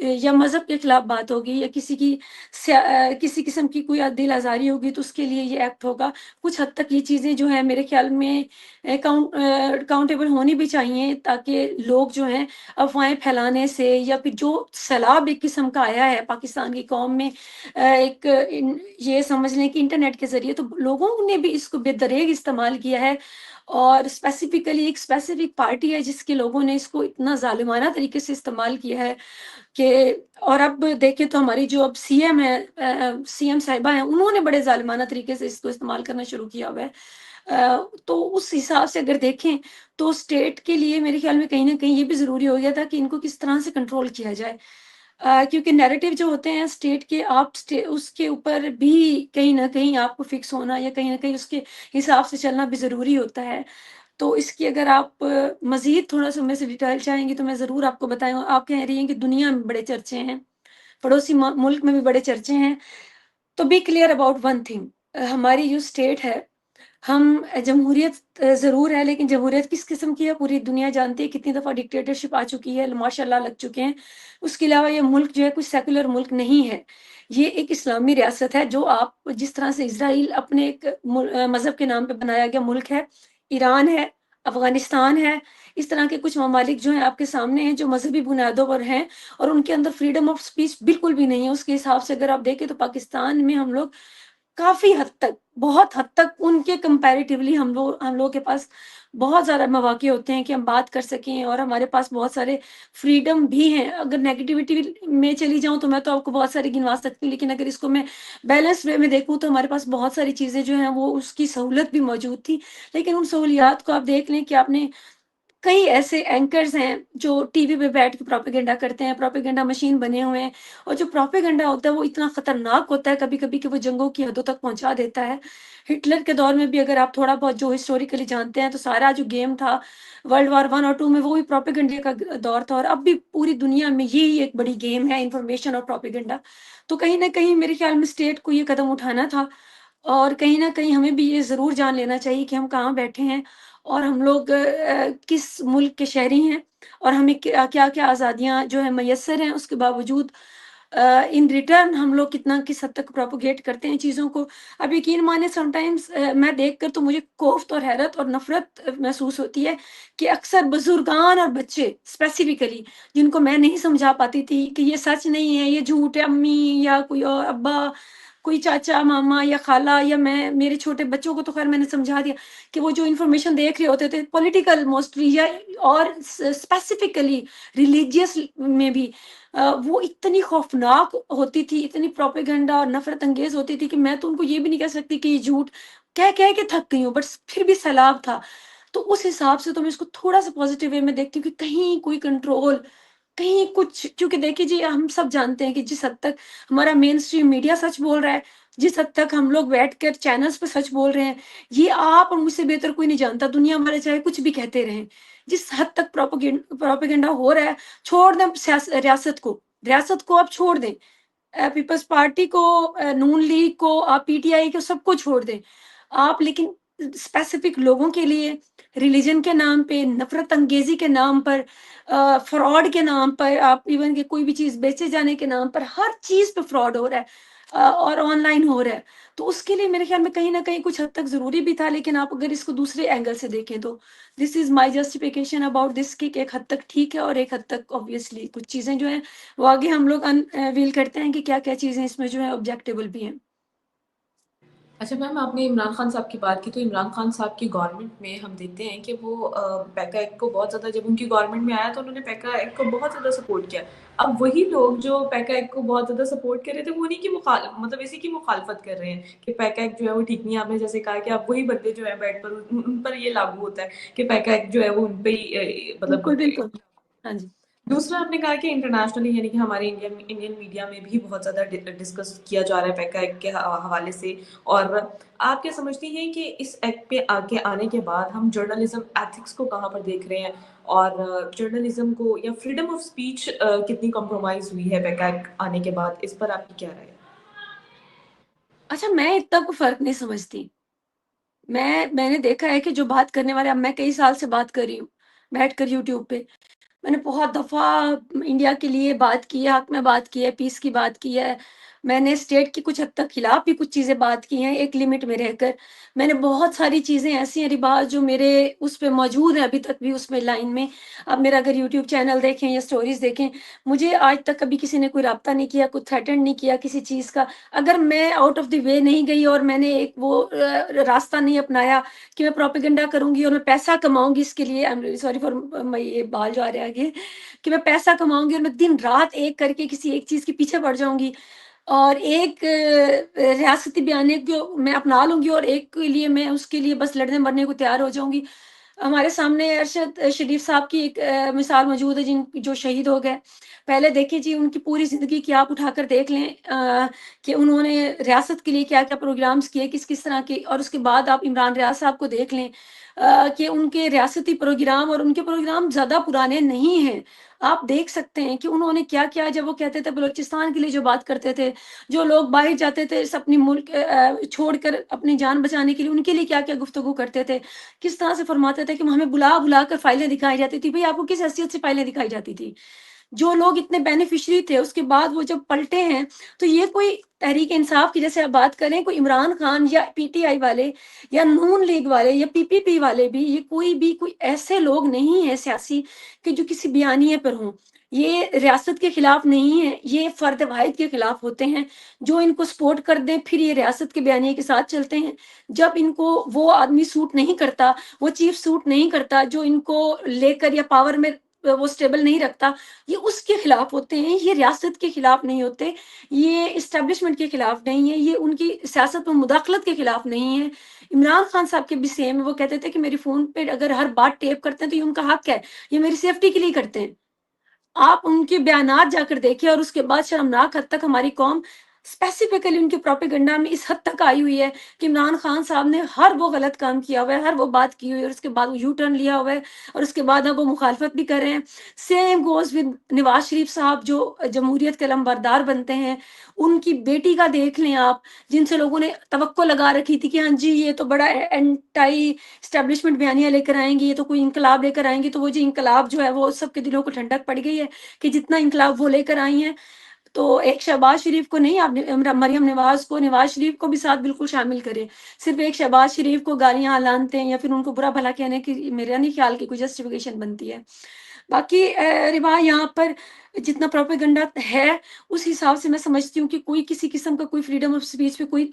یا مذہب کے خلاف بات ہوگی یا کسی قسم کی کوئی دل آزاری ہوگی تو اس کے لیے یہ ایکٹ ہوگا. کچھ حد تک یہ چیزیں جو ہیں میرے خیال میں اکاؤنٹیبل ہونی بھی چاہیے، تاکہ لوگ جو ہیں افواہیں پھیلانے سے یا پھر جو سیلاب ایک قسم کا آیا ہے پاکستان کی قوم میں، ایک یہ سمجھ لیں کہ انٹرنیٹ کے ذریعے تو لوگوں نے بھی اس کو بے دریغ استعمال کیا ہے، اور اسپیسیفکلی ایک اسپیسیفک پارٹی ہے جس کے لوگوں نے اس کو اتنا ظالمانہ طریقے سے استعمال کیا ہے کہ، اور اب دیکھیں تو ہماری جو اب سی ایم ہے، سی ایم صاحبہ ہیں، انہوں نے بڑے ظالمانہ طریقے سے اس کو استعمال کرنا شروع کیا ہوا ہے. تو اس حساب سے اگر دیکھیں تو اسٹیٹ کے لیے میرے خیال میں کہیں نہ کہیں یہ بھی ضروری ہو گیا تھا کہ ان کو کس طرح سے کنٹرول کیا جائے، کیونکہ نیریٹو جو ہوتے ہیں اسٹیٹ کے، آپ اس کے اوپر بھی کہیں نہ کہیں آپ کو فکس ہونا یا کہیں نہ کہیں اس کے حساب سے چلنا بھی ضروری ہوتا ہے. تو اس کی اگر آپ مزید تھوڑا سا میں سے ڈیٹیل چاہیں گی تو میں ضرور آپ کو بتاؤں گا. آپ کہہ رہی ہیں کہ دنیا میں بڑے چرچے ہیں، پڑوسی ملک میں بھی بڑے چرچے ہیں، تو be clear about one thing. ہماری جو اسٹیٹ ہے، ہم جمہوریت ضرور ہے، لیکن جمہوریت کس قسم کی ہے پوری دنیا جانتی ہے. کتنی دفعہ ڈکٹیٹرشپ آ چکی ہے، ماشاء اللہ لگ چکے ہیں. اس کے علاوہ یہ ملک جو ہے کوئی سیکولر ملک نہیں ہے، یہ ایک اسلامی ریاست ہے. جو آپ جس طرح سے اسرائیل اپنے ایک مذہب کے نام پہ بنایا گیا ملک ہے، ایران ہے، افغانستان ہے، اس طرح کے کچھ ممالک جو ہیں آپ کے سامنے ہیں جو مذہبی بنیادوں پر ہیں، اور ان کے اندر فریڈم آف اسپیچ بالکل بھی نہیں ہے. اس کے حساب سے اگر آپ دیکھیں تو پاکستان میں ہم لوگ کافی حد تک، بہت حد تک ان کے کمپیریٹیولی ہم لوگوں کے پاس بہت زیادہ مواقع ہوتے ہیں کہ ہم بات کر سکیں، اور ہمارے پاس بہت سارے فریڈم بھی ہیں. اگر نیگیٹیوٹی میں چلی جاؤں تو میں تو آپ کو بہت ساری گنوا سکتی ہوں، لیکن اگر اس کو میں بیلنس وے میں دیکھوں تو ہمارے پاس بہت ساری چیزیں جو ہیں وہ اس کی سہولت بھی موجود تھی. لیکن ان سہولیات کو آپ دیکھ لیں کہ آپ نے کئی ایسے اینکرز ہیں جو ٹی وی پہ بیٹھ کے پروپیگنڈا کرتے ہیں، پروپیگنڈا مشین بنے ہوئے ہیں، اور جو پروپیگنڈا ہوتا ہے وہ اتنا خطرناک ہوتا ہے کبھی کبھی کہ وہ جنگوں کی حدوں تک پہنچا دیتا ہے. ہٹلر کے دور میں بھی اگر آپ تھوڑا بہت جو ہسٹوریکلی جانتے ہیں تو سارا جو گیم تھا World War I اور II میں، وہ بھی پروپیگنڈے کا دور تھا، اور اب بھی پوری دنیا میں یہی ایک بڑی گیم ہے، انفارمیشن اور پروپیگنڈا. تو کہیں نہ کہیں میرے خیال میں اسٹیٹ کو یہ قدم اٹھانا تھا، اور کہیں نہ کہیں ہمیں بھی یہ ضرور جان لینا چاہیے کہ ہم کہاں بیٹھے ہیں اور ہم لوگ کس ملک کے شہری ہیں، اور ہمیں کیا کیا آزادیاں جو ہے میسر ہیں. اس کے باوجود ان ریٹرن ہم لوگ کتنا کس حد تک پروپوگیٹ کرتے ہیں چیزوں کو. اب یقین مانے سم ٹائمز میں دیکھ کر تو مجھے کوفت اور حیرت اور نفرت محسوس ہوتی ہے کہ اکثر بزرگان اور بچے اسپیسیفکلی، جن کو میں نہیں سمجھا پاتی تھی کہ یہ سچ نہیں ہے، یہ جھوٹ ہے، امی یا کوئی اور ابا، کوئی چاچا ماما یا خالہ یا میں، میرے چھوٹے بچوں کو تو خیر میں نے سمجھا دیا کہ وہ جو انفارمیشن دیکھ رہے ہوتے تھے پولیٹیکل موسٹلی یا اور اسپیسیفکلی ریلیجیس میں بھی، وہ اتنی خوفناک ہوتی تھی، اتنی پروپیگنڈا اور نفرت انگیز ہوتی تھی کہ میں تو ان کو یہ بھی نہیں کہہ سکتی کہ یہ جھوٹ کہہ کے تھک گئی ہوں، بٹ پھر بھی سیلاب تھا. تو اس حساب سے تو میں اس کو تھوڑا سا پازیٹیو وے میں دیکھتی ہوں کہ کہیں کوئی کنٹرول، کہیں کچھ، کیونکہ دیکھیے جی ہم سب جانتے ہیں کہ جس حد تک ہمارا مین اسٹریم میڈیا سچ بول رہا ہے، جس حد تک ہم لوگ بیٹھ کر چینلز پہ سچ بول رہے ہیں، یہ آپ اور مجھ سے بہتر کوئی نہیں جانتا. دنیا ہمارے چاہے کچھ بھی کہتے رہیں، جس حد تک پروپیگنڈا ہو رہا ہے، چھوڑ دیں ریاست کو آپ چھوڑ دیں، پیپلز پارٹی کو، نون لیگ کو، آپ پی ٹی آئی کو، سب کو چھوڑ دیں آپ، لیکن اسپیسیفک لوگوں کے لیے ریلیجن کے نام پہ، نفرت انگیزی کے نام پر، فراڈ کے نام پر، آپ ایون کہ کوئی بھی چیز بیچے جانے کے نام پر، ہر چیز پہ فراڈ ہو رہا ہے اور آن لائن ہو رہا ہے. تو اس کے لیے میرے خیال میں کہیں نہ کہیں کچھ حد تک ضروری بھی تھا. لیکن آپ اگر اس کو دوسرے اینگل سے دیکھیں تو دس از مائی جسٹیفیکیشن اباؤٹ دس کہ ایک حد تک ٹھیک ہے، اور ایک حد تک آبویسلی کچھ چیزیں جو ہیں وہ آگے ہم لوگ انویل کرتے ہیں کہ کیا کیا چیزیں اس میں جو ہے آبجیکٹیبل بھی ہیں. اچھا میم، آپ نے عمران خان صاحب کی بات کی، تو عمران خان صاحب کی گورنمنٹ میں ہم دیکھتے ہیں کہ وہ پیکا ایکٹ کو بہت زیادہ، جب ان کی گورنمنٹ میں آیا تو انہوں نے پیکا ایکٹ کو بہت زیادہ سپورٹ کیا. اب وہی لوگ جو پیکا ایکٹ کو بہت زیادہ سپورٹ کر رہے تھے، وہ انہیں کی مطلب اسی کی مخالفت کر رہے ہیں کہ پیکا ایکٹ جو ہے وہ ٹھیک نہیں ہے. آپ نے جیسے کہا کہ اب وہی بندے جو ہے بیٹھ پر ان پر یہ لاگو ہوتا ہے کہ پیکا ایکٹ جو ہے وہ ان پہ ہی مطلب. بالکل بالکل. ہاں جی. دوسرا آپ نے کہا کہ انٹرنیشنلی، یعنی کہ ہمارے انڈین میڈیا میں بھی بہت زیادہ ڈسکس کیا جا رہا ہے پیکا ایکٹ کے حوالے سے. اور آپ کیا سمجھتی ہیں کہ اس ایکٹ پہ آگے آنے کے بعد ہم جرنلزم ایتھکس کو کہاں پر دیکھ رہے ہیں، اور جرنلزم کو یا فریڈم آف اسپیچ کتنی کمپرومائز ہوئی ہے پیکا ایکٹ آنے کے بعد؟ اس پر آپ کی کیا رائے ہے؟ اچھا، میں اتنا کوئی فرق نہیں سمجھتی. میں نے دیکھا ہے کہ جو بات کرنے والے، اب میں کئی سال سے بات کر رہی ہوں بیٹھ کر یوٹیوب پہ، میں نے بہت دفعہ انڈیا کے لیے بات کی ہے، حق میں بات کی ہے، پیس کی بات کی ہے، میں نے اسٹیٹ کی کچھ حد تک خلاف بھی کچھ چیزیں بات کی ہیں ایک لمٹ میں رہ کر. میں نے بہت ساری چیزیں ایسی ہیں رباز جو میرے اس پہ موجود ہیں ابھی تک بھی اس میں لائن میں. اب میرا اگر یوٹیوب چینل دیکھیں یا اسٹوریز دیکھیں، مجھے آج تک کبھی کسی نے کوئی رابطہ نہیں کیا، کوئی تھریٹن نہیں کیا کسی چیز کا. اگر میں آؤٹ آف دی وے نہیں گئی اور میں نے ایک وہ راستہ نہیں اپنایا کہ میں پروپیگنڈا کروں گی اور میں پیسہ کماؤں گی اس کے لیے، سوری فار میں یہ بال جو آ رہے آگے، کہ میں پیسہ کماؤں گی اور میں دن رات ایک کر کے کسی ایک چیز کے پیچھے پڑ جاؤں گی اور ایک ریاستی بیانے کو میں اپنا لوں گی اور ایک کے لیے میں اس کے لیے بس لڑنے مرنے کو تیار ہو جاؤں گی. ہمارے سامنے ارشد شریف صاحب کی ایک مثال موجود ہے جو شہید ہو گئے. پہلے دیکھیں جی ان کی پوری زندگی کی آپ اٹھا کر دیکھ لیں کہ انہوں نے ریاست کے لیے کیا کیا پروگرامز کیے، کس کس طرح کے. اور اس کے بعد آپ عمران ریاض صاحب کو دیکھ لیں کہ ان کے ریاستی پروگرام اور ان کے پروگرام زیادہ پرانے نہیں ہیں. آپ دیکھ سکتے ہیں کہ انہوں نے کیا کیا. جب وہ کہتے تھے بلوچستان کے لیے جو بات کرتے تھے، جو لوگ باہر جاتے تھے اپنی ملک چھوڑ کر اپنی جان بچانے کے لیے، ان کے لیے کیا کیا گفتگو کرتے تھے، کس طرح سے فرماتے تھے کہ ہمیں بلا بلا کر فائلیں دکھائی جاتی تھی. بھئی آپ کو کس حیثیت سے فائلیں دکھائی جاتی تھی؟ جو لوگ اتنے بینیفیشری تھے اس کے بعد وہ جب پلٹے ہیں تو یہ کوئی تحریک انصاف کی جیسے آپ بات کریں، کوئی عمران خان یا پی ٹی آئی والے یا نون لیگ والے یا پی پی پی والے بھی، یہ کوئی ایسے لوگ نہیں ہیں سیاسی کہ جو کسی بیانیے پر ہوں. یہ ریاست کے خلاف نہیں ہے، یہ فرد واحد کے خلاف ہوتے ہیں جو ان کو سپورٹ کر دیں، پھر یہ ریاست کے بیانیے کے ساتھ چلتے ہیں. جب ان کو وہ آدمی سوٹ نہیں کرتا، وہ چیف سوٹ نہیں کرتا جو ان کو لے کر یا پاور میں وہ سٹیبل نہیں رکھتا، یہ اس کے خلاف ہوتے ہیں. یہ ریاست کے خلاف نہیں ہوتے، یہ اسٹیبلشمنٹ کے خلاف نہیں ہے، یہ ان کی سیاست میں مداخلت کے خلاف نہیں ہے. عمران خان صاحب کے بھی سیم ہے، وہ کہتے تھے کہ میری فون پہ اگر ہر بات ٹیپ کرتے ہیں تو یہ ان کا حق ہے، یہ میری سیفٹی کے لیے کرتے ہیں. آپ ان کے بیانات جا کر دیکھیں. اور اس کے بعد شرمناک حد تک ہماری قوم اسپیسیفکلی ان کے پروپیگنڈا میں اس حد تک آئی ہوئی ہے کہ عمران خان صاحب نے ہر وہ غلط کام کیا ہوا ہے، ہر وہ بات کی ہوئی ہے، اور اس کے بعد وہ یو ٹرن لیا ہوا ہے اور اس کے بعد اب وہ مخالفت بھی کر رہے ہیں. Same goes with Nawaz Sharif صاحب جو جمہوریت کے علمبردار بنتے ہیں. ان کی بیٹی کا دیکھ لیں آپ، جن سے لوگوں نے توقع لگا رکھی تھی کہ ہاں جی یہ تو بڑا اینٹائی اسٹیبلشمنٹ بیانیہ لے کر آئیں گی، یہ تو کوئی انقلاب لے کر آئیں گی. تو وہ جو انقلاب جو ہے وہ سب کے دلوں کو ٹھنڈک پڑ گئی ہے کہ جتنا انقلاب وہ لے کر آئی ہیں. تو ایک شہباز شریف کو نہیں، آپ مریم نواز کو، نواز شریف کو بھی ساتھ بالکل شامل کریں. صرف ایک شہباز شریف کو گالیاں لانتے ہیں یا پھر ان کو برا بھلا کہنے کی میرا نہیں خیال کہ کوئی جسٹیفیکیشن بنتی ہے. باقی روا یہاں پر جتنا پروپیگنڈا ہے اس حساب سے میں سمجھتی ہوں کہ کوئی کسی قسم کا کوئی فریڈم آف اسپیچ پہ کوئی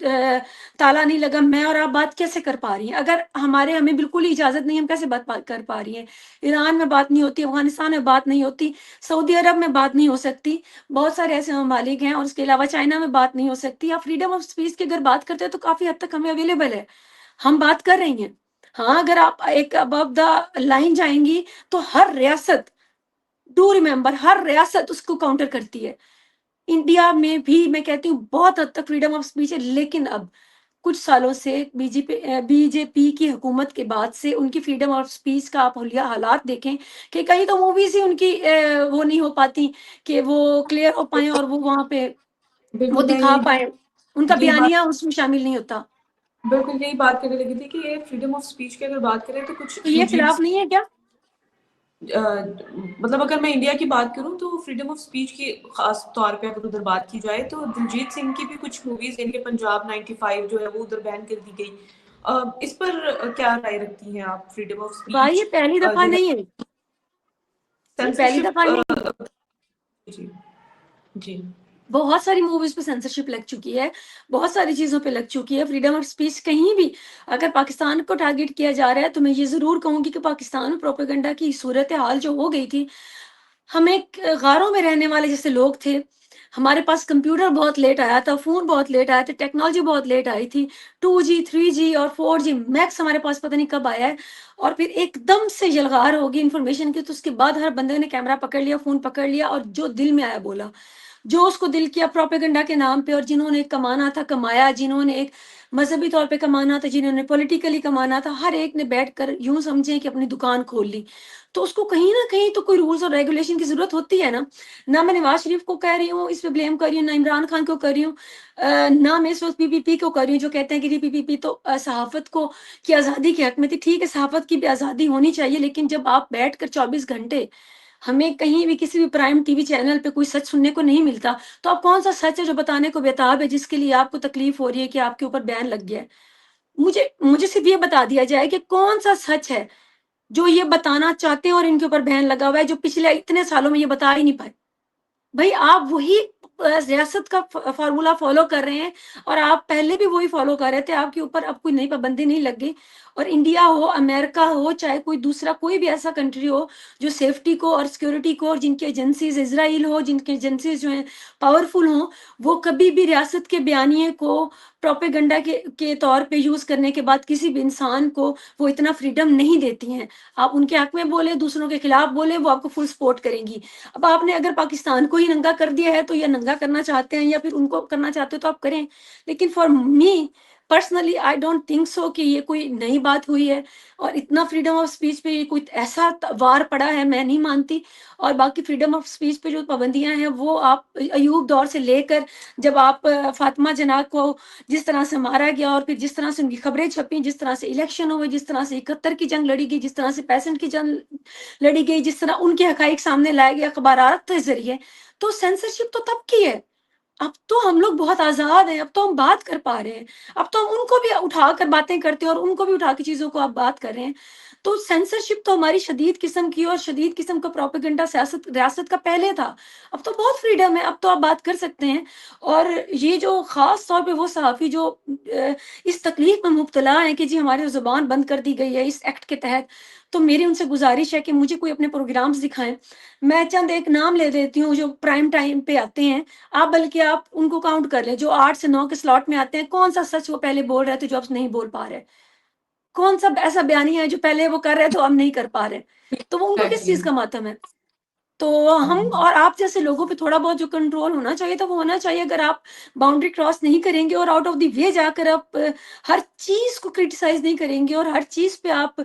تالا نہیں لگا. میں اور آپ بات کیسے کر پا رہی ہیں؟ اگر ہمیں بالکل ہی اجازت نہیں، ہم کیسے بات کر پا رہی ہیں؟ ایران میں بات نہیں ہوتی، افغانستان میں بات نہیں ہوتی، سعودی عرب میں بات نہیں ہو سکتی، بہت سارے ایسے ممالک ہیں، اور اس کے علاوہ چائنا میں بات نہیں ہو سکتی. آپ فریڈم آف اسپیچ کی اگر بات کرتے ہیں تو کافی حد تک ہمیں اویلیبل ہے، ہم بات کر رہی ہیں. ہاں اگر آپ ایک ابو دا لائن جائیں گی تو ہر ریاست، ڈو ریمبر، ہر ریاست اس کو کاؤنٹر کرتی ہے. انڈیا میں بھی میں کہتی ہوں بہت حد تک فریڈم آف اسپیچ ہے، لیکن اب کچھ سالوں سے بی جے پی کی حکومت کے بعد سے ان کی فریڈم آف اسپیچ کا آپ حالات دیکھیں کہ کہیں تو موویز ہی ان کی وہ نہیں ہو پاتی کہ وہ کلیئر ہو پائیں اور وہ وہاں پہ وہ بالکل میں دکھا پائیں، ان کا یہی بات بیانیہ اس میں شامل نہیں ہوتا. بالکل یہی بات کرنے لگی تھی کہ یہ فریڈم آف اسپیچ کی اگر بات کریں تو کچھ تو یہ خلاف نہیں ہے کیا؟ مطلب اگر میں انڈیا کی بات کروں تو فریڈم آف اسپیچ کی خاص طور پہ اگر ادھر بات کی جائے تو دلجیت سنگھ کی بھی کچھ موویز ان کے پنجاب 95 جو ہے وہ ادھر بین کر دی گئی. اس پر کیا رائے رکھتی ہیں آپ؟ فریڈم آف بھائی اسپیچ یہ پہلی دفعہ جو ہے نہیں ہے، یہ پہلی سینسرشپ. دفعہ نہیں ہے. جی جی بہت ساری موویز پہ سینسرشپ لگ چکی ہے، بہت ساری چیزوں پہ لگ چکی ہے. فریڈم آف اسپیچ کہیں بھی اگر پاکستان کو ٹارگٹ کیا جا رہا ہے تو میں یہ ضرور کہوں گی کہ پاکستان میں پروپیگنڈا کی صورتحال جو ہو گئی تھی، ہم ایک غاروں میں رہنے والے جیسے لوگ تھے. ہمارے پاس کمپیوٹر بہت لیٹ آیا تھا، فون بہت لیٹ آیا تھا، ٹیکنالوجی بہت لیٹ آئی تھی. 2G 3G اور 4G میکس ہمارے پاس پتہ نہیں کب آیا ہے، اور پھر ایک دم سے یلغار ہوگی انفارمیشن کی. تو اس کے بعد ہر بندے نے کیمرہ پکڑ لیا، فون پکڑ لیا اور جو دل میں آیا بولا، جو اس کو دل کیا پروپیگنڈا کے نام پہ. اور جنہوں نے کمانا تھا کمایا، جنہوں نے ایک مذہبی طور پہ کمانا تھا، جنہوں نے پولیٹیکلی کمانا تھا، ہر ایک نے بیٹھ کر یوں سمجھیں کہ اپنی دکان کھول لی. تو اس کو کہیں نہ کہیں تو کوئی رولز اور ریگولیشن کی ضرورت ہوتی ہے نا. نہ میں نواز شریف کو کہہ رہی ہوں اس پہ بلیم کر رہی ہوں، نہ عمران خان کو کر رہی ہوں، نہ میں اس وقت پی پی پی کو کر رہی ہوں جو کہتے ہیں کہ جی پی تو صحافت کو کی آزادی کے حق میں تھی. ٹھیک ہے، صحافت کی بھی آزادی ہونی چاہیے، لیکن جب آپ بیٹھ کر 24 گھنٹے ہمیں کہیں بھی کسی بھی پرائم ٹی وی چینل پہ کوئی سچ سننے کو نہیں ملتا، تو اب کون سا سچ ہے جو بتانے کو بےتاب ہے، جس کے لیے آپ کو تکلیف ہو رہی ہے کہ آپ کے اوپر بین لگ گیا ہے؟ مجھے صرف یہ بتا دیا جائے کہ کون سا سچ ہے جو یہ بتانا چاہتے ہیں اور ان کے اوپر بین لگا ہوا ہے، جو پچھلے اتنے سالوں میں یہ بتا ہی نہیں پائے۔ بھائی آپ وہی ریاست کا فارمولا فالو کر رہے ہیں، اور آپ پہلے بھی وہی فالو کر رہے تھے، آپ کے اوپر اب کوئی نئی پابندی نہیں لگ گئی۔ اور انڈیا ہو، امریکہ ہو، چاہے کوئی دوسرا کوئی بھی ایسا کنٹری ہو جو سیفٹی کو اور سیکورٹی کو، اور جن کی ایجنسیز، اسرائیل ہو جن کی ایجنسیز جو ہیں پاورفل ہوں، وہ کبھی بھی ریاست کے بیانیے کو پروپیگنڈا کے طور پہ یوز کرنے کے بعد کسی بھی انسان کو وہ اتنا فریڈم نہیں دیتی ہیں۔ آپ ان کے حق میں بولیں، دوسروں کے خلاف بولیں، وہ آپ کو فل سپورٹ کریں گی۔ اب آپ نے اگر پاکستان کو ہی ننگا کر دیا ہے تو یا ننگا کرنا چاہتے ہیں یا پھر ان کو کرنا چاہتے ہو تو آپ کریں، لیکن for me personally I don't think so کہ یہ کوئی نئی بات ہوئی ہے، اور اتنا فریڈم آف اسپیچ پہ یہ کوئی ایسا وار پڑا ہے میں نہیں مانتی۔ اور باقی فریڈم آف اسپیچ پہ جو پابندیاں ہیں وہ آپ ایوب دور سے لے کر جب آپ فاطمہ جناح کو جس طرح سے مارا گیا، اور پھر جس طرح سے ان کی خبریں چھپیں، جس طرح سے الیکشن ہوئے، جس طرح سے 71 کی جنگ لڑی گئی، جس طرح سے 65 کی جنگ لڑی گئی، جس طرح ان کے حقائق سامنے لائے گئے اخبارات کے ذریعے، تو سینسرشپ تو تب کی ہے۔ اب تو ہم لوگ بہت آزاد ہیں، اب تو ہم بات کر پا رہے ہیں، اب تو ہم ان کو بھی اٹھا کر باتیں کرتے ہیں اور ان کو بھی اٹھا کے چیزوں کو آپ بات کر رہے ہیں۔ تو سینسرشپ تو ہماری شدید قسم کی، اور شدید قسم کا پروپیگنڈا سیاست ریاست کا پہلے تھا، اب تو بہت فریڈم ہے، اب تو آپ بات کر سکتے ہیں۔ اور یہ جو خاص طور پہ وہ صحافی جو اس تکلیف میں مبتلا ہیں کہ جی ہماری زبان بند کر دی گئی ہے اس ایکٹ کے تحت، تو میری ان سے گزارش ہے کہ مجھے کوئی اپنے پروگرامز دکھائیں، میں چند ایک نام لے دیتی ہوں جو پرائم ٹائم پہ آتے ہیں، آپ بلکہ آپ ان کو کاؤنٹ کر لیں جو 8 سے 9 کے سلاٹ میں آتے ہیں، کون سا سچ وہ پہلے بول رہے تھے جو اب نہیں بول پا رہے، کون سا ایسا بیانیہ ہے جو پہلے وہ کر رہے تھے اب نہیں کر پا رہے، تو وہ ان کو کس ایگزیکٹلی۔ چیز کا ماتم ہے؟ تو ہم اور آپ جیسے لوگوں پہ تھوڑا بہت جو کنٹرول ہونا چاہیے تھا وہ ہونا چاہیے۔ اگر آپ باؤنڈری کراس نہیں کریں گے اور آؤٹ آف دی وے جا کر آپ ہر چیز کو کرٹیسائز نہیں کریں گے، اور ہر چیز پہ آپ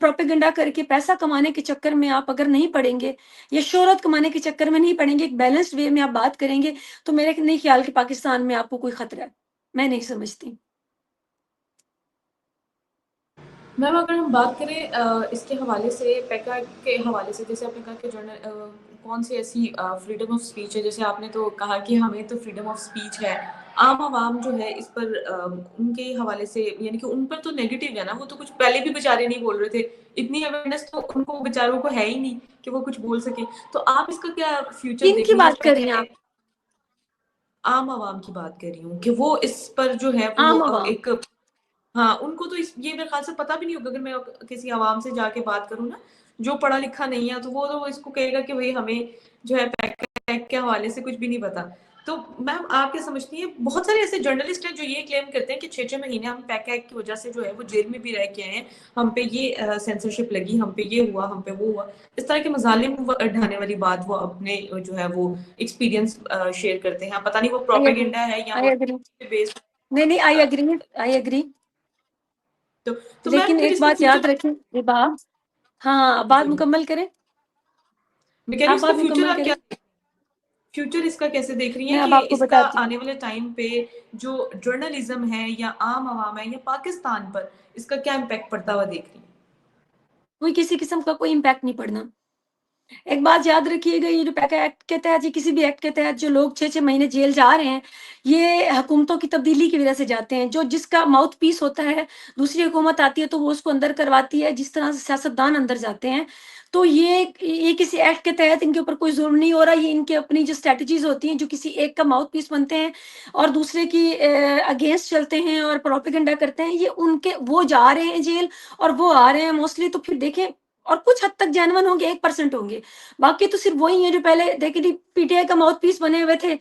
پروپیگنڈا کر کے پیسہ کمانے کے چکر میں آپ اگر نہیں پڑیں گے، یا شہرت کمانے کے چکر میں نہیں پڑیں گے، ایک بیلنسڈ وے میں آپ بات کریں گے، تو میرے نہیں خیال کہ پاکستان میں آپ کو کوئی خطرہ ہے، میں نہیں سمجھتی۔ میم اگر ہم بات کریں اس کے حوالے سے، پیکا کے حوالے سے، جیسے آپ نے کہا کہ کون سی ایسی فریڈم آف اسپیچ ہے، جیسے آپ نے تو کہا کہ ہمیں تو فریڈم آف اسپیچ ہے، عام عوام جو ہے اس پر ان کے حوالے سے، یعنی کہ ان پر تو نیگیٹو ہے نا، وہ تو کچھ پہلے بھی بیچارے نہیں بول رہے تھے، اتنی اویئرنیس تو ان کو بیچاروں کو ہے ہی نہیں کہ وہ کچھ بول سکے۔ تو آپ اس کا کیا فیوچر کن دیکھ کی رہی ہیں بات جو کر رہی ہیں پیکا؟ آپ؟ عام عوام کی بات کر رہی ہوں کہ وہ اس پر جو ہے وہ عام عوام؟ ایک، ہاں ان کو تو یہ میرے خیال سے پتہ بھی نہیں ہوگا، اگر میں کسی عوام سے جا کے بات کروں نا جو پڑھا لکھا نہیں ہے، تو وہ اس کو کہے گا کہ بھائی ہمیں جو ہے پیک کے حوالے سے کچھ بھی نہیں پتا۔ تو میم آپ کیا سمجھتی ہیں، بہت سارے ایسے جرنلسٹ ہیں جو یہ کلیم کرتے ہیں کہ 6 مہینے ہم پیک ایکٹ کی وجہ سے جو ہے وہ جیل میں بھی رہ کے آئے ہیں، ہم پہ یہ سینسرشپ لگی، ہم پہ یہ ہوا، ہم پہ وہ ہوا، اس طرح کے مظالم ڈھانے والی بات وہ اپنے جو ہے وہ ایکسپیرینس شیئر کرتے ہیں، پتہ نہیں وہ آئی اگری، پروپیگنڈا ہے یا آئی وہ اگری، بیس۔ نہیں نہیں، آئی اگری، آئی اگری، تو تو میم لیکن پھر ایک اس کا بات یاد فیوچر، رکھیں یہ بات، ہاں بات جی مکمل کریں، میں کہہ رہی آپ ہوں اس کا بات فیوچر مکمل آپ کریں، کیا، فیوچر اس کا کیسے دیکھ رہی میں ہیں اب کہ آپ کو اس کا بتاتی ہوں۔ آنے والے ٹائم پہ جو جرنلزم ہے یا عام عوام ہے یا پاکستان پر اس کا کیا امپیکٹ پڑتا ہوا دیکھ رہی ہیں؟ کوئی کسی قسم کا کوئی امپیکٹ نہیں پڑنا۔ ایک بات یاد رکھیے گا، یہ جو پیکا ایکٹ کے تحت یا کسی بھی ایکٹ کے تحت جو لوگ 6 مہینے جیل جا رہے ہیں، یہ حکومتوں کی تبدیلی کی وجہ سے جاتے ہیں، جو جس کا ماؤتھ پیس ہوتا ہے، دوسری حکومت آتی ہے تو وہ اس کو اندر کرواتی ہے، جس طرح سے سیاستدان اندر جاتے ہیں، تو یہ کسی ایکٹ کے تحت ان کے اوپر کوئی ظلم نہیں ہو رہا، یہ ان کے اپنی جو اسٹریٹجیز ہوتی ہیں جو کسی ایک کا ماؤتھ پیس بنتے ہیں اور دوسرے کی اگینسٹ چلتے ہیں اور پروپیگنڈا کرتے ہیں، یہ ان کے وہ جا رہے ہیں جیل اور وہ آ رہے ہیں موسٹلی، تو پھر دیکھیں، اور کچھ حد تک جینون ہوں گے، 1% ہوں گے، باقی تو صرف وہی ہیں جو پہلے دیکھیں پی ٹی آئی کا ماؤتھ پیس بنے ہوئے تھے،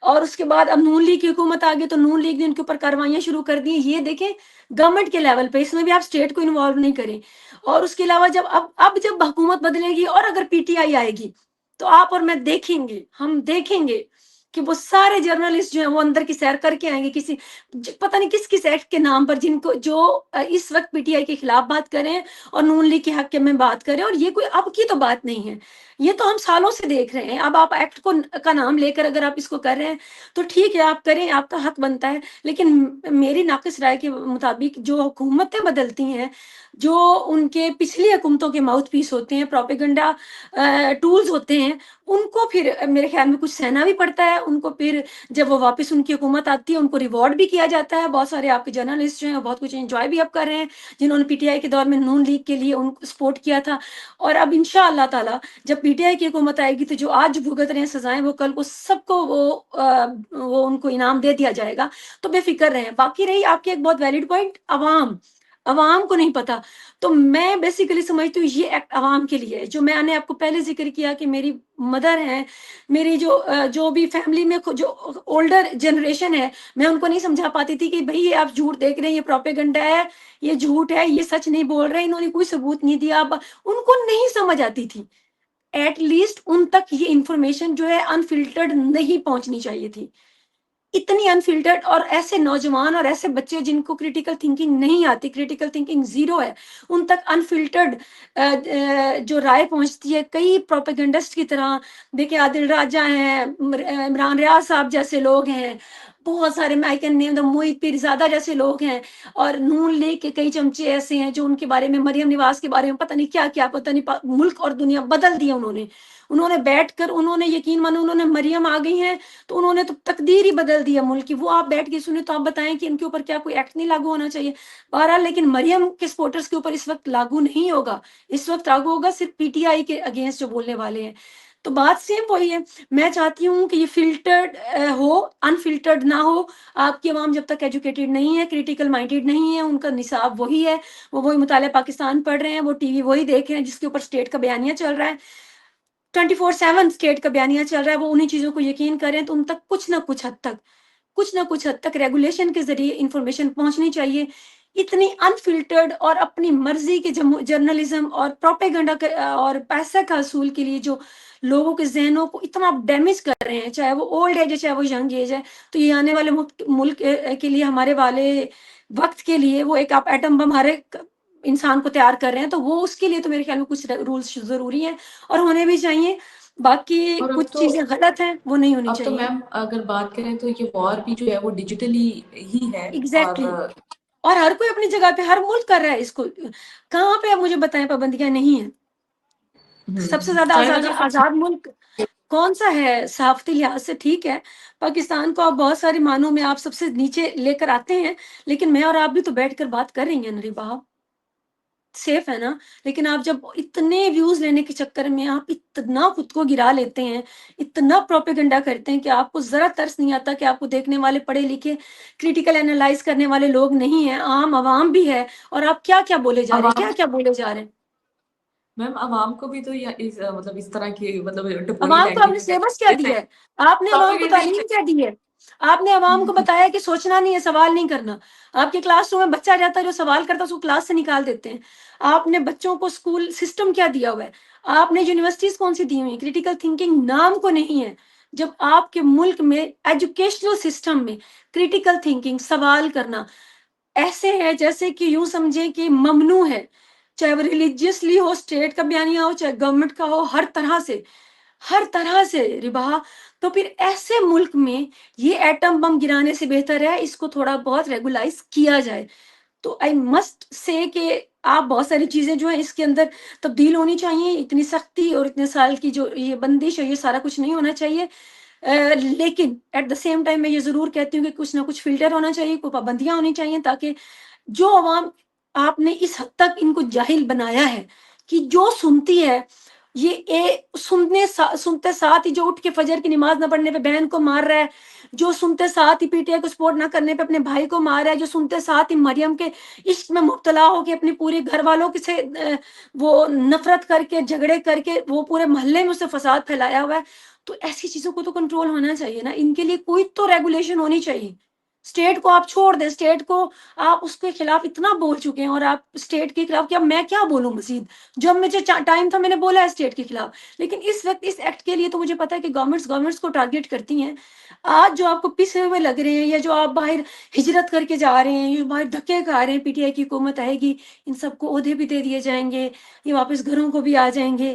اور اس کے بعد اب نون لیگ کی حکومت آ گئی تو نون لیگ نے ان کے اوپر کاروائیاں شروع کر دی، یہ دیکھیں گورنمنٹ کے لیول پہ، اس میں بھی آپ اسٹیٹ کو انوالو نہیں کریں۔ اور اس کے علاوہ جب حکومت بدلے گی اور اگر پی ٹی آئی آئے گی تو آپ اور میں دیکھیں گے، ہم دیکھیں گے کہ وہ سارے جرنلسٹ جو ہیں وہ اندر کی سیر کر کے آئیں گے، کسی پتہ نہیں کس ایکٹ کے نام پر، جن کو جو اس وقت پی ٹی آئی کے خلاف بات کریں اور نون لیگ کے حق میں بات کریں، اور یہ کوئی اب کی تو بات نہیں ہے، یہ تو ہم سالوں سے دیکھ رہے ہیں. اب آپ ایکٹ کا نام لے کر اگر آپ اس کو کر رہے ہیں تو ٹھیک ہے آپ کریں, آپ کا حق بنتا ہے, لیکن میری ناقص رائے کے مطابق جو حکومتیں بدلتی ہیں, جو ان کے پچھلی حکومتوں کے ماؤتھ پیس ہوتے ہیں, پروپیگنڈا ٹولز ہوتے ہیں, ان کو پھر میرے خیال میں کچھ سہنا بھی پڑتا ہے. ان کو پھر جب وہ واپس ان کی حکومت آتی ہے ان کو ریوارڈ بھی کیا جاتا ہے. بہت سارے آپ کے جرنلسٹ جو ہیں بہت کچھ انجوائے بھی اب کر رہے ہیں, جنہوں نے پی ٹی آئی کے دور میں نون لیگ کے لیے ان کو سپورٹ کیا تھا. اور اب انشاء اللہ تعالیٰ جب پی ٹی آئی کی حکومت آئے گی تو جو آج بھگت رہے ہیں سزائیں, وہ کل کو سب کو وہ ان کو انعام دے دیا جائے گا. تو بے فکر رہیں. باقی رہی آپ کی ایک بہت ویلڈ پوائنٹ, عوام کو نہیں پتا. تو میں بیسیکلی سمجھتی ہوں یہ ایکٹ عوام کے لیے ہے. جو میں نے آپ کو پہلے ذکر کیا کہ میری مدر ہیں, میری جو بھی فیملی میں جو اولڈر جنریشن ہے, میں ان کو نہیں سمجھا پاتی تھی کہ بھئی یہ آپ جھوٹ دیکھ رہے ہیں, یہ پروپیگنڈا ہے, یہ جھوٹ ہے, یہ سچ نہیں بول رہے, انہوں نے کوئی ثبوت نہیں دیا. ان کو نہیں سمجھ آتی تھی. ایٹ لیسٹ ان تک یہ انفارمیشن جو ہے انفلٹرڈ نہیں پہنچنی چاہیے تھی. اتنی انفلٹرڈ, اور ایسے نوجوان اور ایسے بچے جن کو کریٹیکل تھنکنگ نہیں آتی, کریٹیکل تھنکنگ زیرو ہے, ان تک انفلٹرڈ جو رائے پہنچتی ہے کئی پروپیگنڈسٹ کی طرح. دیکھیں عادل راجہ ہیں, عمران ریاض صاحب جیسے لوگ ہیں, بہت سارے آئی کین نیم them, محیط پیرزادہ جیسے لوگ ہیں, اور نون لیگ کے کئی چمچے ایسے ہیں جو ان کے بارے میں, مریم نواز کے بارے میں پتہ نہیں کیا کیا, پتہ نہیں ملک اور دنیا بدل دیا انہوں نے بیٹھ کر. انہوں نے یقین مانو, انہوں نے مریم آ گئی ہیں تو انہوں نے تو تقدیر ہی بدل دی ہے ملک کی. وہ آپ بیٹھ کے سنیں تو آپ بتائیں کہ ان کے اوپر کیا کوئی ایکٹ نہیں لاگو ہونا چاہیے. بہرحال لیکن مریم کے سپورٹرز کے اوپر اس وقت لاگو نہیں ہوگا. اس وقت لاگو ہوگا صرف پی ٹی آئی کے اگینسٹ جو بولنے والے ہیں. تو بات سیم وہی ہے. میں چاہتی ہوں کہ یہ فلٹرڈ ہو, انفلٹرڈ نہ ہو. آپ کی عوام جب تک ایجوکیٹڈ نہیں ہے, کریٹیکل مائنڈیڈ نہیں ہے, ان کا نصاب وہی ہے, وہ وہی مطالعہ پاکستان پڑھ رہے ہیں, وہ ٹی وی وہی دیکھ رہے ہیں جس کے اوپر اسٹیٹ کا بیانیہ چل رہا ہے, 24/7 اسٹیٹ کا بیانیہ چل رہا ہے, وہ انہیں چیزوں کو یقین کریں. تو ان تک کچھ نہ کچھ حد تک ریگولیشن کے ذریعے انفارمیشن پہنچنی چاہیے. اتنی انفلٹرڈ اور اپنی مرضی کے جرنلزم اور پروپیگنڈا اور پیسہ کا حصول کے لیے جو لوگوں کے ذہنوں کو اتنا ڈیمیج کر رہے ہیں, چاہے وہ اولڈ ایج ہے چاہے وہ ینگ ایج ہے, تو یہ آنے والے ملک کے لیے, ہمارے والے وقت کے لیے وہ ایک آپ ایٹم بم ہر ایک انسان کو تیار کر رہے ہیں. تو وہ اس کے لیے تو میرے خیال میں کچھ رولز ضروری ہیں اور ہونے بھی چاہیے. باقی اور اب کچھ تو چیزیں غلط ہیں وہ نہیں ہونی اب تو چاہیے. میم اگر بات کریں تو یہ وار بھی جو ہے وہ ڈیجیٹلی ہی ہے. اور ایگزیکٹلی. اور ہر کوئی اپنی جگہ پہ, ہر ملک کر رہا ہے اس کو. کہاں پہ آپ مجھے بتائیں پابندیاں نہیں ہیں. سب سے زیادہ چائنا جو آزاد ملک کون سا ہے صحافتی لحاظ سے؟ ٹھیک ہے پاکستان کو آپ بہت سارے معنوں میں آپ سب سے نیچے لے کر آتے ہیں, لیکن میں اور آپ بھی تو بیٹھ کر بات کر رہی ہیں نریبا, سیف ہے نا. لیکن آپ جب اتنے ویوز لینے کے چکر میں آپ اتنا خود کو گرا لیتے ہیں, اتنا پروپیگنڈا کرتے ہیں کہ آپ کو ذرا ترس نہیں آتا کہ آپ کو دیکھنے والے پڑھے لکھے کریٹیکل اینالائز کرنے والے لوگ نہیں ہیں, عام عوام بھی ہے, اور آپ کیا کیا بولے جا رہے ہیں, عوام کیا کیا بولے جا رہے ہیں. میم عوام کو بھی تو مطلب اس طرح کی مطلب ٹپوری عوام کو آپ نے لینگویج میں سلیبس کیا دیا ہے, آپ نے عوام کو تعلیم کیا دی ہے, آپ نے عوام کو بتایا کہ سوچنا نہیں ہے, سوال نہیں کرنا. آپ کے کلاس روم میں بچہ جاتا ہے جو سوال کرتا ہے اس کو کلاس سے نکال دیتے ہیں. آپ نے بچوں کو اسکول سسٹم کیا دیا ہوا ہے, آپ نے یونیورسٹیز کون سی دی ہوئی ہیں, کریٹیکل تھنکنگ نام کو نہیں ہے. جب آپ کے ملک میں ایجوکیشنل سسٹم میں کریٹیکل تھنکنگ, سوال کرنا ایسے ہے جیسے کہ یوں سمجھیں کہ ممنوع ہے, چاہے وہ ریلیجیسلی ہو, اسٹیٹ کا بیانیہ ہو, چاہے گورنمنٹ کا ہو, ہر طرح سے ربا. تو پھر ایسے ملک میں یہ ایٹم بم گرانے سے بہتر ہے اس کو تھوڑا بہت ریگولائز کیا جائے. تو آئی مسٹ سے کہ آپ بہت ساری چیزیں جو ہیں اس کے اندر تبدیل ہونی چاہیے. اتنی سختی اور اتنے سال کی جو یہ بندش ہے یہ سارا کچھ نہیں ہونا چاہیے. لیکن ایٹ دا سیم ٹائم میں یہ ضرور کہتی ہوں کہ کچھ نہ کچھ فلٹر ہونا چاہیے, کوئی پابندیاں ہونی چاہیے, تاکہ جو عوام آپ نے اس حد تک ان کو جاہل بنایا ہے کہ جو سنتی ہے یہ سنتے ساتھ ہی جو اٹھ کے فجر کی نماز نہ پڑھنے پہ بہن کو مار رہا ہے, جو سنتے ساتھ ہی پی ٹی آئی کو سپورٹ نہ کرنے پہ اپنے بھائی کو مار رہا ہے, جو سنتے ساتھ ہی مریم کے عشق میں مبتلا ہو کے اپنے پورے گھر والوں سے وہ نفرت کر کے جھگڑے کر کے وہ پورے محلے میں اسے فساد پھیلایا ہوا ہے. تو ایسی چیزوں کو تو کنٹرول ہونا چاہیے نا, ان کے لیے کوئی تو ریگولیشن ہونی چاہیے. اسٹیٹ کو آپ چھوڑ دیں, اسٹیٹ کو آپ اس کے خلاف اتنا بول چکے ہیں, اور آپ اسٹیٹ کے خلاف کیا میں کیا بولوں مزید, جب مجھے ٹائم تھا میں نے بولا ہے اسٹیٹ کے خلاف. لیکن اس وقت اس ایکٹ کے لیے تو مجھے پتا ہے کہ گورنمنٹس کو ٹارگیٹ کرتی ہیں. آج جو آپ کو پسے ہوئے لگ رہے ہیں, یا جو آپ باہر ہجرت کر کے جا رہے ہیں, یا باہر دھکے کھا رہے ہیں, پی ٹی آئی کی حکومت آئے گی ان سب کو عہدے بھی دے دیے جائیں گے, یہ واپس گھروں کو بھی آ جائیں گے.